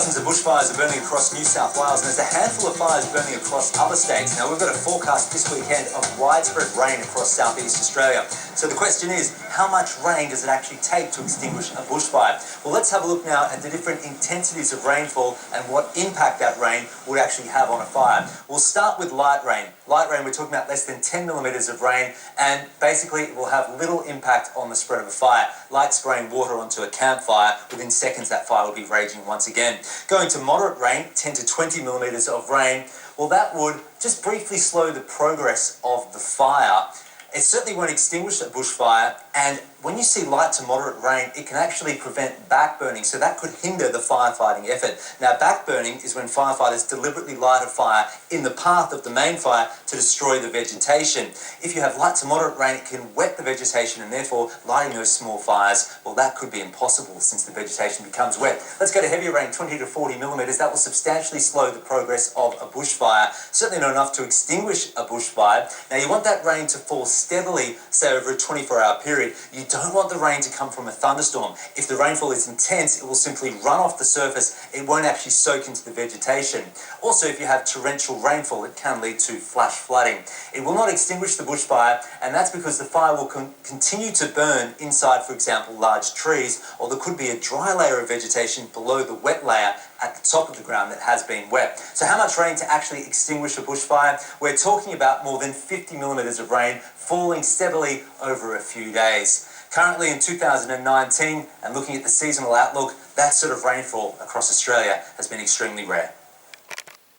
Dozens of bushfires are burning across New South Wales, and there's a handful of fires burning across other states. Now, we've got a forecast this weekend of widespread rain across southeast Australia. So the question is, how much rain does it actually take to extinguish a bushfire? Well, let's have a look now at the different intensities of rainfall and what impact that rain would actually have on a fire. We'll start with light rain. Light rain, we're talking about less than 10 millimetres of rain, and basically it will have little impact on the spread of a fire. Like spraying water onto a campfire, within seconds that fire will be raging once again. Going to moderate rain, 10 to 20 millimetres of rain, well, that would just briefly slow the progress of the fire. It certainly won't extinguish a bushfire, and when you see light to moderate rain, it can actually prevent backburning, so that could hinder the firefighting effort. Now, backburning is when firefighters deliberately light a fire in the path of the main fire to destroy the vegetation. If you have light to moderate rain, it can wet the vegetation, and therefore lighting those small fires, well, that could be impossible since the vegetation becomes wet. Let's go to heavier rain, 20 to 40 millimetres. That will substantially slow the progress of a bushfire. Certainly not enough to extinguish a bushfire. Now, you want that rain to fall steadily, say over a 24-hour period. You don't want the rain to come from a thunderstorm. If the rainfall is intense, it will simply run off the surface. It won't actually soak into the vegetation. Also, if you have torrential rainfall, it can lead to flash flooding. It will not extinguish the bushfire, and that's because the fire will continue to burn inside, for example, large trees, or there could be a dry layer of vegetation below the wet layer at the top of the ground that has been wet. So how much rain to actually extinguish a bushfire? We're talking about more than 50 millimetres of rain falling steadily over a few days. Currently in 2019, and looking at the seasonal outlook, that sort of rainfall across Australia has been extremely rare.